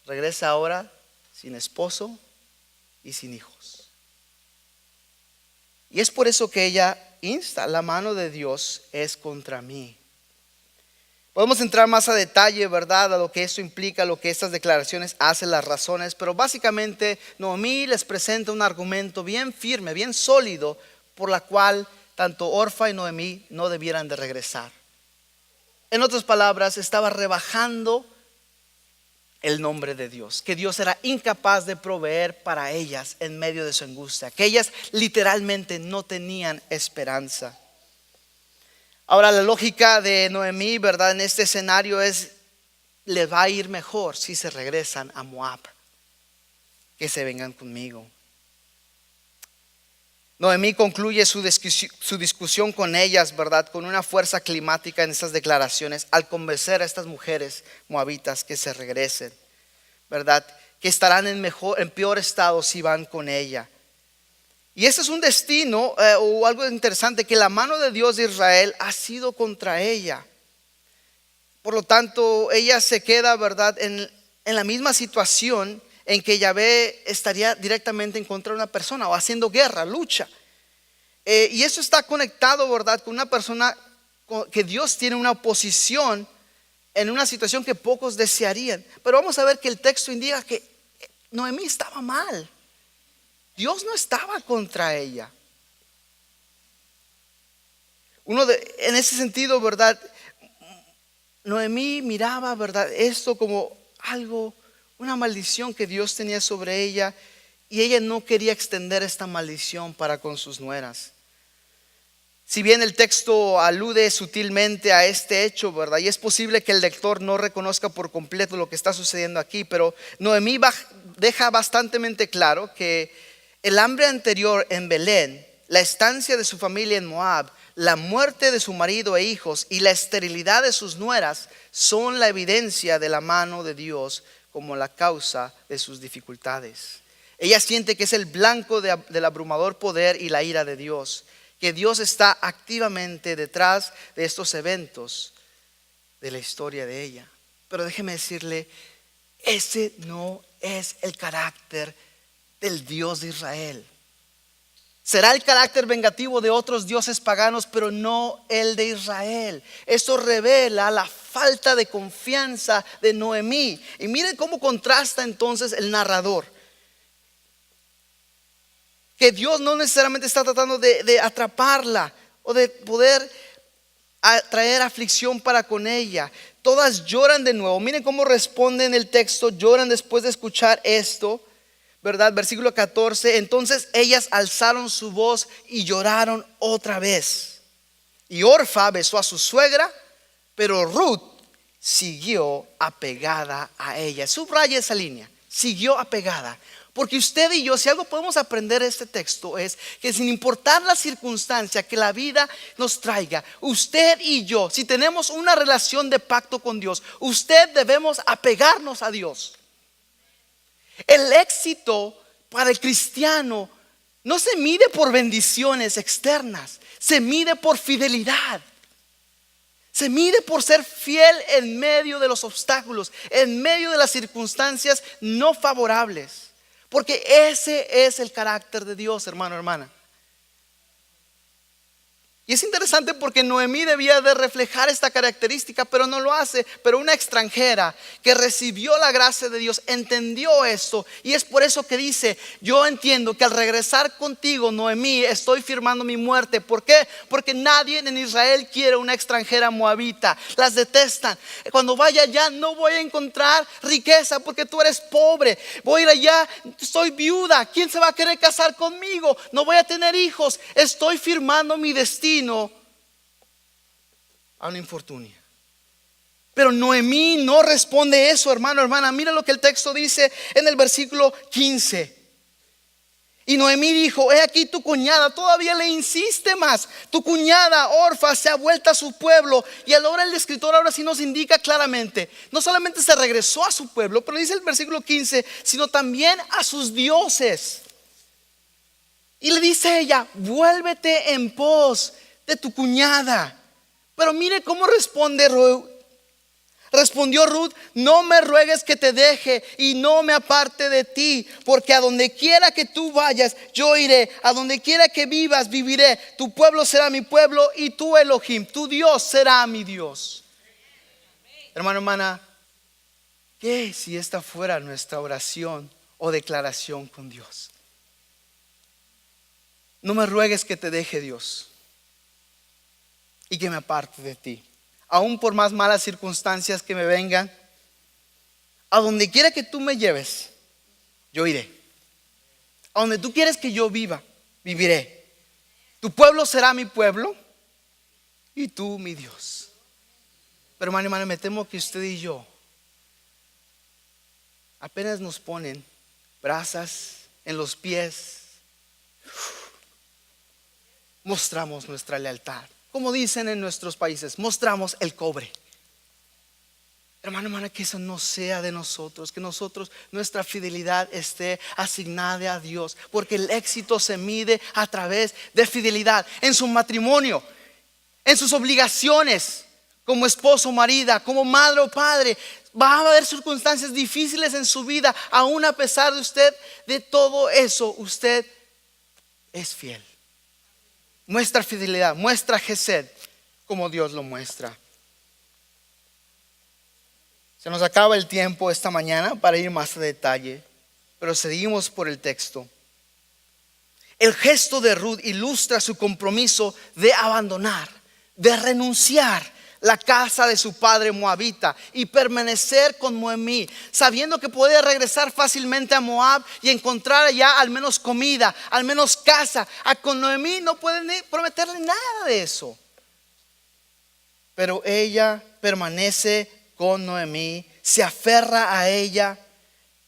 regresa ahora sin esposo y sin hijos. Y es por eso que ella insta: la mano de Dios es contra mí. Podemos entrar más a detalle, ¿verdad?, a lo que eso implica, lo que estas declaraciones hacen, las razones. Pero básicamente Noemí les presenta un argumento bien firme, bien sólido, por la cual tanto Orfa y Noemí no debieran de regresar. En otras palabras, estaba rebajando el nombre de Dios, que Dios era incapaz de proveer para ellas en medio de su angustia, que ellas literalmente no tenían esperanza. Ahora, la lógica de Noemí, ¿verdad?, en este escenario es: les va a ir mejor si se regresan a Moab, que se vengan conmigo. Noemí concluye su discusión con ellas, ¿verdad?, con una fuerza climática en estas declaraciones, al convencer a estas mujeres moabitas que se regresen, ¿verdad?, que estarán en peor estado si van con ella. Y ese es un destino o algo interesante, que la mano de Dios de Israel ha sido contra ella. Por lo tanto, ella se queda, ¿verdad?, en la misma situación en que Yahvé estaría directamente en contra de una persona o haciendo guerra, lucha. Y eso está conectado, ¿verdad?, con una persona que Dios tiene una oposición en una situación que pocos desearían. Pero vamos a ver que el texto indica que Noemí estaba mal. Dios no estaba contra ella. En ese sentido, ¿verdad?, Noemí miraba, ¿verdad?, esto como algo, una maldición que Dios tenía sobre ella, y ella no quería extender esta maldición para con sus nueras. Si bien el texto alude sutilmente a este hecho, ¿verdad? Y es posible que el lector no reconozca por completo lo que está sucediendo aquí, pero Noemí deja bastante claro que el hambre anterior en Belén, la estancia de su familia en Moab, la muerte de su marido e hijos y la esterilidad de sus nueras son la evidencia de la mano de Dios como la causa de sus dificultades. Ella siente que es el blanco del abrumador poder y la ira de Dios, que Dios está activamente detrás de estos eventos de la historia de ella. Pero déjeme decirle, ese no es el carácter del Dios de Israel. Será el carácter vengativo de otros dioses paganos, pero no el de Israel. Esto revela la falta de confianza de Noemí. Y miren cómo contrasta entonces el narrador. Que Dios no necesariamente está tratando de atraparla o de poder traer aflicción para con ella. Todas lloran de nuevo. Miren cómo responde en el texto. Lloran después de escuchar esto, ¿verdad? Versículo 14. Entonces ellas alzaron su voz y lloraron otra vez. Y Orfa besó a su suegra, pero Ruth siguió apegada a ella. Subraya esa línea. Siguió apegada. Porque usted y yo, si algo podemos aprender de este texto, es que sin importar la circunstancia que la vida nos traiga, usted y yo, si tenemos una relación de pacto con Dios, usted debemos apegarnos a Dios. El éxito para el cristiano no se mide por bendiciones externas, se mide por fidelidad. Se mide por ser fiel en medio de los obstáculos, en medio de las circunstancias no favorables. Porque ese es el carácter de Dios, hermano, hermana. Y es interesante porque Noemí debía de reflejar esta característica, pero no lo hace. Pero una extranjera que recibió la gracia de Dios entendió esto. Y es por eso que dice, yo entiendo que al regresar contigo, Noemí, estoy firmando mi muerte. ¿Por qué? Porque nadie en Israel quiere una extranjera moabita. Las detestan. Cuando vaya allá no voy a encontrar riqueza porque tú eres pobre. Voy a ir allá, soy viuda. ¿Quién se va a querer casar conmigo? No voy a tener hijos. Estoy firmando mi destino a una infortunia. Pero Noemí no responde eso, hermano, hermana. Mira lo que el texto dice en el versículo 15. Y Noemí dijo, he aquí tu cuñada. Todavía le insiste más. Tu cuñada Orfa se ha vuelto a su pueblo. Y ahora el escritor ahora sí nos indica claramente, no solamente se regresó a su pueblo, pero dice el versículo 15, sino también a sus dioses. Y le dice ella, vuélvete en pos de tu cuñada. Pero mire cómo respondió Ruth, no me ruegues que te deje y no me aparte de ti, porque a donde quiera que tú vayas, yo iré, a donde quiera que vivas, viviré. Tu pueblo será mi pueblo y tu Elohim, tu Dios será mi Dios. Hermano, hermana, ¿qué si esta fuera nuestra oración o declaración con Dios? No me ruegues que te deje, Dios, y que me aparte de ti. Aún por más malas circunstancias que me vengan, a donde quiera que tú me lleves, yo iré. A donde tú quieres que yo viva, viviré. Tu pueblo será mi pueblo y tú mi Dios. Pero hermano, me temo que usted y yo apenas nos ponen brasas en los pies, mostramos nuestra lealtad. Como dicen en nuestros países, mostramos el cobre. Hermano, hermana, que eso no sea de nosotros, que nuestra fidelidad esté asignada a Dios, porque el éxito se mide a través de fidelidad en su matrimonio, en sus obligaciones como esposo o marida, como madre o padre. Va a haber circunstancias difíciles en su vida, aún a pesar de usted, de todo eso, usted es fiel. Muestra fidelidad, muestra gesed como Dios lo muestra. Se nos acaba el tiempo esta mañana para ir más a detalle, pero seguimos por el texto. El gesto de Ruth ilustra su compromiso de abandonar, de renunciar la casa de su padre moabita y permanecer con Noemí, sabiendo que podía regresar fácilmente a Moab y encontrar allá al menos comida, al menos casa. Con Noemí no pueden prometerle nada de eso. Pero ella permanece con Noemí, se aferra a ella,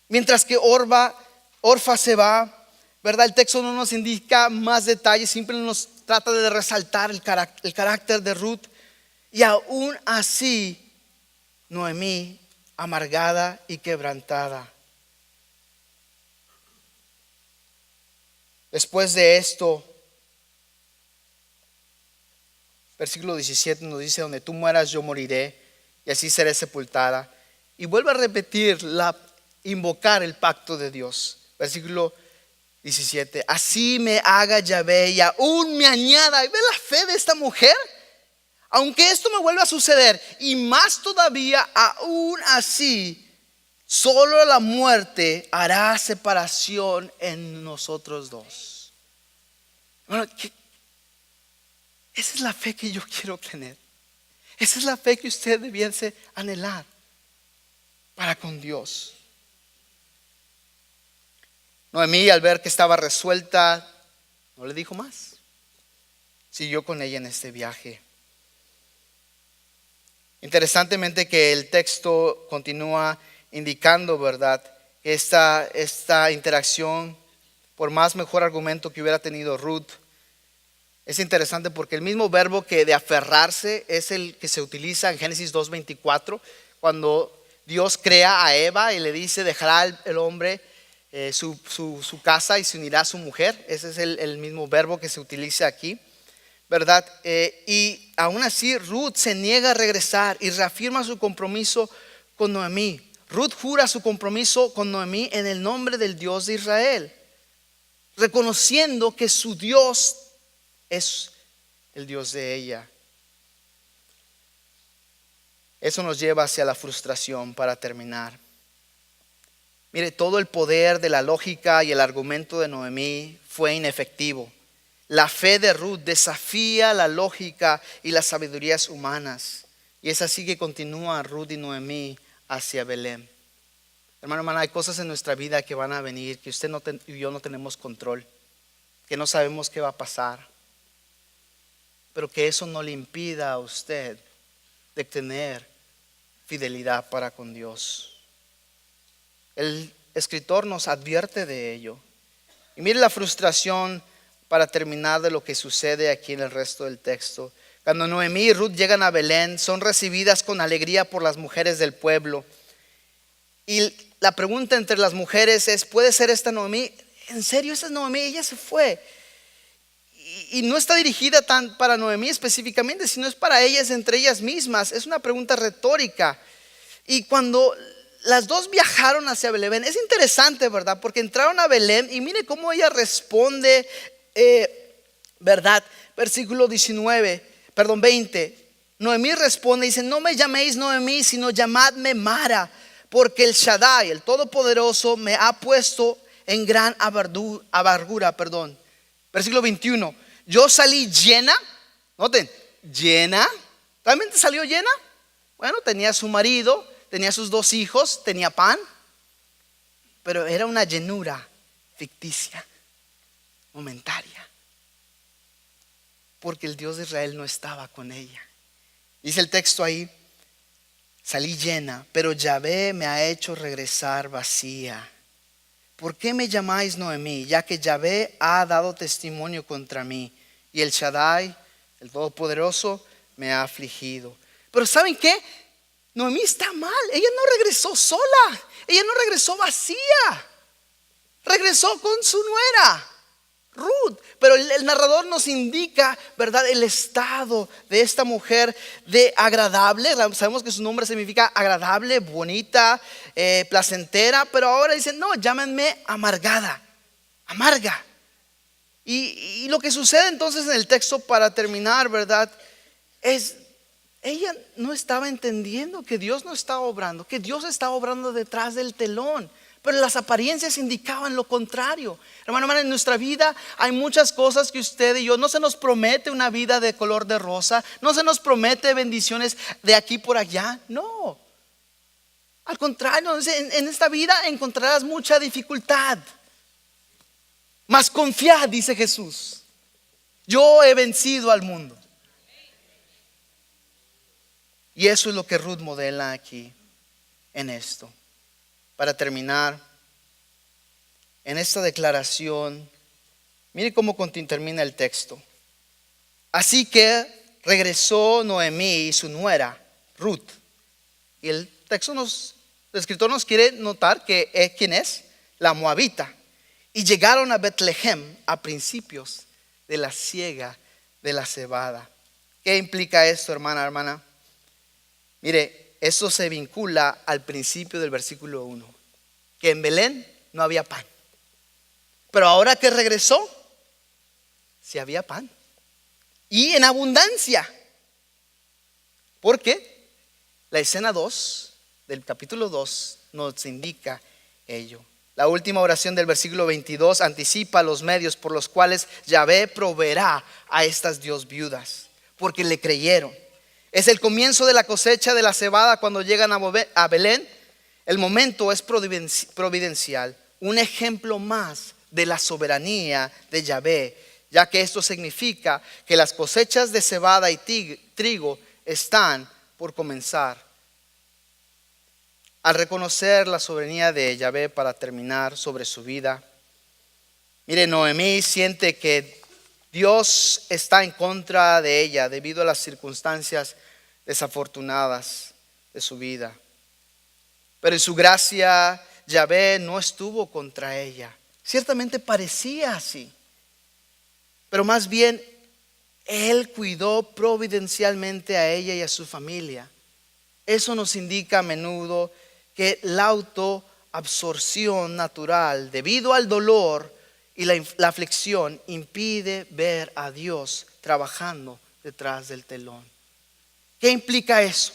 mientras que Orfa se va. ¿Verdad? El texto no nos indica más detalles, siempre nos trata de resaltar el carácter de Ruth. Y aún así, Noemí, amargada y quebrantada. Después de esto, versículo 17 nos dice: donde tú mueras yo moriré, y así seré sepultada. Y vuelve a repetir, invocar el pacto de Dios. Versículo 17: así me haga Yahvé y aún me añada. ¿Y ve la fe de esta mujer? Aunque esto me vuelva a suceder, y más todavía, aún así, solo la muerte hará separación en nosotros dos. Bueno, esa es la fe que yo quiero tener. Esa es la fe que usted debiese anhelar para con Dios. Noemí, al ver que estaba resuelta, no le dijo más. Siguió con ella en este viaje. Interesantemente que el texto continúa indicando, ¿verdad?, que esta interacción, por más mejor argumento que hubiera tenido Ruth, es interesante porque el mismo verbo que de aferrarse es el que se utiliza en Génesis 2:24, cuando Dios crea a Eva y le dice: dejará el hombre su casa y se unirá a su mujer. Ese es el mismo verbo que se utiliza aquí, ¿verdad? Y aún así Ruth se niega a regresar y reafirma su compromiso con Noemí. Ruth jura su compromiso con Noemí en el nombre del Dios de Israel, reconociendo que su Dios es el Dios de ella. Eso nos lleva hacia la frustración para terminar. Mire, todo el poder de la lógica y el argumento de Noemí fue inefectivo. La fe de Ruth desafía la lógica y las sabidurías humanas. Y es así que continúa Ruth y Noemí hacia Belén. Hermano, hay cosas en nuestra vida que van a venir, que usted y yo no tenemos control, que no sabemos qué va a pasar. Pero que eso no le impida a usted de tener fidelidad para con Dios. El escritor nos advierte de ello. Y mire la frustración para terminar de lo que sucede aquí en el resto del texto. Cuando Noemí y Ruth llegan a Belén, son recibidas con alegría por las mujeres del pueblo. Y la pregunta entre las mujeres es: ¿puede ser esta Noemí? ¿En serio esta es Noemí? Ella se fue. Y no está dirigida tan para Noemí específicamente, sino es para ellas, entre ellas mismas. Es una pregunta retórica. Y cuando las dos viajaron hacia Belén, es interesante, ¿verdad? Porque entraron a Belén y mire cómo ella responde, ¿verdad? Versículo 20. Noemí responde y dice: no me llaméis Noemí, sino llamadme Mara, porque el Shaddai, el Todopoderoso, me ha puesto en gran amargura. Versículo 21. Yo salí llena, noten, llena. ¿Realmente salió llena? Bueno, tenía su marido, tenía sus 2 hijos, tenía pan, pero era una llenura ficticia, momentaria, porque el Dios de Israel no estaba con ella. Dice el texto ahí: salí llena, pero Yahvé me ha hecho regresar vacía. ¿Por qué me llamáis Noemí? Ya que Yahvé ha dado testimonio contra mí, y el Shaddai, el Todopoderoso, me ha afligido. Pero ¿saben qué? Noemí está mal. Ella no regresó sola. Ella no regresó vacía. Regresó con su nuera, Ruth. Pero el narrador nos indica, ¿verdad?, el estado de esta mujer de agradable. Sabemos que su nombre significa agradable, bonita, placentera. Pero ahora dicen: no, llámenme amargada, amarga. Y lo que sucede entonces en el texto, para terminar, ¿verdad?, es: ella no estaba entendiendo que Dios no estaba obrando, que Dios estaba obrando detrás del telón pero las apariencias indicaban lo contrario. Hermano, en nuestra vida hay muchas cosas que usted y yo, no se nos promete una vida de color de rosa, no se nos promete bendiciones de aquí por allá, no. Al contrario, en esta vida encontrarás mucha dificultad. Mas confiad, dice Jesús, yo he vencido al mundo. Y eso es lo que Ruth modela aquí en esto. Para terminar, en esta declaración, mire cómo termina el texto. Así que regresó Noemí y su nuera, Ruth. Y el escritor nos quiere notar que ¿quién es? La moabita. Y llegaron a Betlehem a principios de la siega de la cebada. ¿Qué implica esto, hermana? Mire, eso se vincula al principio del versículo 1, que en Belén no había pan. Pero ahora que regresó, sí había pan. Y en abundancia. Porque la escena 2 del capítulo 2 nos indica ello. La última oración del versículo 22 anticipa los medios por los cuales Yahvé proveerá a estas Dios viudas, porque le creyeron. Es el comienzo de la cosecha de la cebada cuando llegan a Belén. El momento es providencial, un ejemplo más de la soberanía de Yahvé, ya que esto significa que las cosechas de cebada y trigo están por comenzar. Al reconocer la soberanía de Yahvé, para terminar sobre su vida, mire, Noemí siente que Dios está en contra de ella debido a las circunstancias desafortunadas de su vida. Pero en su gracia, Yahvé no estuvo contra ella. Ciertamente parecía así, pero más bien Él cuidó providencialmente a ella y a su familia. Eso nos indica a menudo que la autoabsorción natural debido al dolor y la aflicción impide ver a Dios trabajando detrás del telón. ¿Qué implica eso?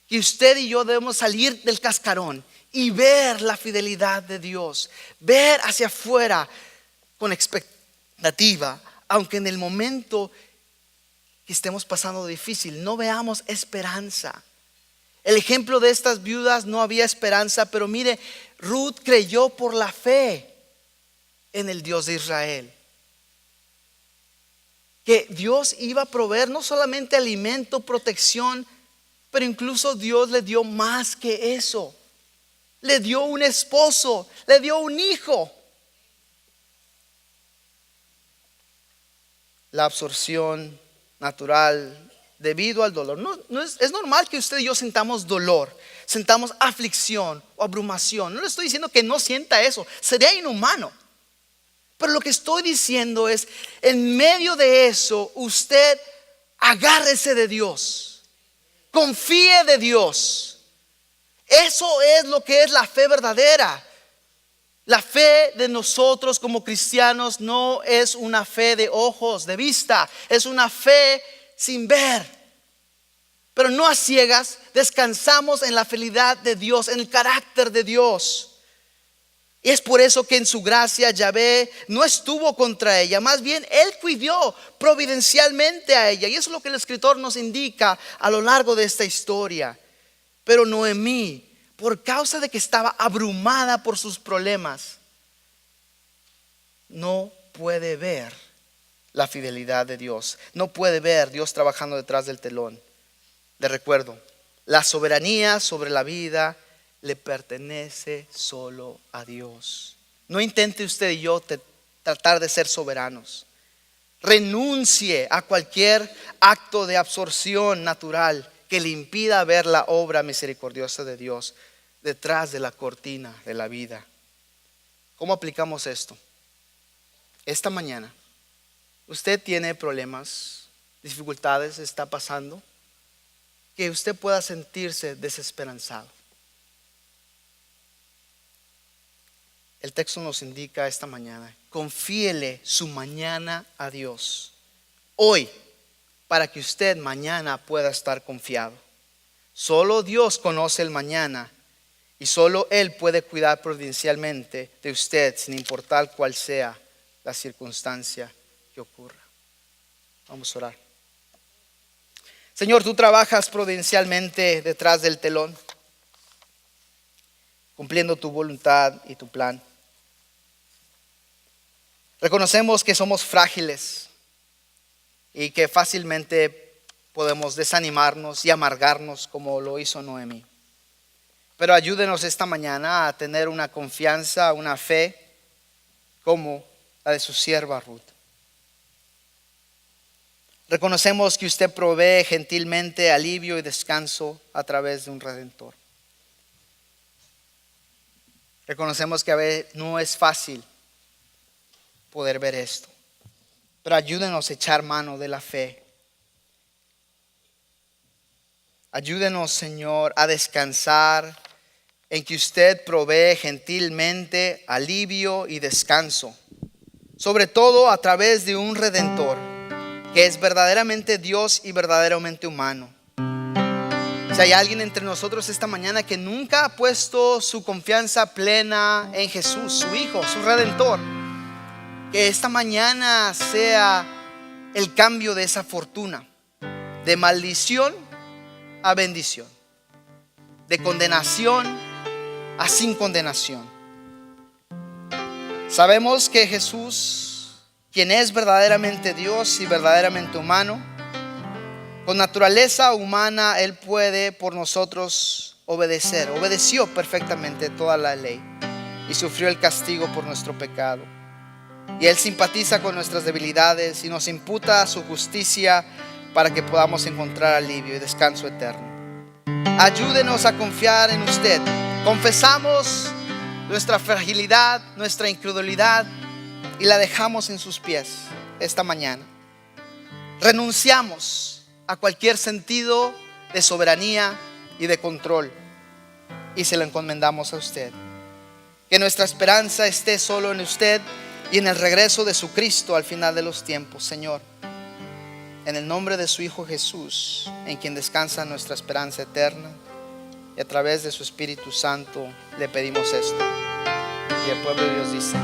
Que usted y yo debemos salir del cascarón y ver la fidelidad de Dios, ver hacia afuera con expectativa, aunque en el momento que estemos pasando difícil no veamos esperanza. El ejemplo de estas viudas, no había esperanza, pero mire, Ruth creyó por la fe en el Dios de Israel, que Dios iba a proveer no solamente alimento, protección, pero incluso Dios le dio más que eso. Le dio un esposo, le dio un hijo. La absorción natural debido al dolor. Es normal que usted y yo sintamos dolor, sintamos aflicción o abrumación. No le estoy diciendo que no sienta eso, sería inhumano. Pero lo que estoy diciendo es, en medio de eso, usted agárrese de Dios, confíe de Dios. Eso es lo que es la fe verdadera. La fe de nosotros como cristianos no es una fe de ojos, de vista, es una fe sin ver, pero no a ciegas. Descansamos en la fidelidad de Dios, en el carácter de Dios. Y es por eso que en su gracia Yahvé no estuvo contra ella, más bien Él cuidó providencialmente a ella. Y eso es lo que el escritor nos indica a lo largo de esta historia. Pero Noemí, por causa de que estaba abrumada por sus problemas, no puede ver la fidelidad de Dios, no puede ver Dios trabajando detrás del telón. Le recuerdo, la soberanía sobre la vida le pertenece solo a Dios. No intente usted y yo tratar de ser soberanos. Renuncie a cualquier acto de absorción natural que le impida ver la obra misericordiosa de Dios detrás de la cortina de la vida. ¿Cómo aplicamos esto? Esta mañana, usted tiene problemas, dificultades, está pasando, que usted pueda sentirse desesperanzado. El texto nos indica esta mañana, confíele su mañana a Dios hoy, para que usted mañana pueda estar confiado. Solo Dios conoce el mañana Y solo Él puede cuidar providencialmente de usted, sin importar cuál sea la circunstancia que ocurra. Vamos a orar. Señor, tú trabajas providencialmente detrás del telón, cumpliendo tu voluntad y tu plan. Reconocemos que somos frágiles y que fácilmente podemos desanimarnos y amargarnos como lo hizo Noemí. Pero ayúdenos esta mañana a tener una confianza, una fe como la de su sierva Ruth. Reconocemos que usted provee gentilmente alivio y descanso a través de un redentor. Reconocemos que a veces no es fácil poder ver esto, pero ayúdenos a echar mano de la fe. Ayúdenos, Señor, a descansar en que usted provee gentilmente alivio y descanso, sobre todo a través de un redentor que es verdaderamente Dios y verdaderamente humano. Si hay alguien entre nosotros esta mañana que nunca ha puesto su confianza plena en Jesús, su Hijo, su Redentor, que esta mañana sea el cambio de esa fortuna, de maldición a bendición, de condenación a sin condenación. Sabemos que Jesús, quien es verdaderamente Dios y verdaderamente humano, con naturaleza humana, Él puede por nosotros obedecer. Obedeció perfectamente toda la ley y sufrió el castigo por nuestro pecado. Y Él simpatiza con nuestras debilidades y nos imputa su justicia para que podamos encontrar alivio y descanso eterno. Ayúdenos a confiar en usted. Confesamos nuestra fragilidad, nuestra incredulidad y la dejamos en sus pies esta mañana. Renunciamos a cualquier sentido de soberanía y de control y se lo encomendamos a usted. Que nuestra esperanza esté solo en usted y en el regreso de su Cristo al final de los tiempos, Señor. En el nombre de su Hijo Jesús, en quien descansa nuestra esperanza eterna, y a través de su Espíritu Santo le pedimos esto. Y el pueblo de Dios dice: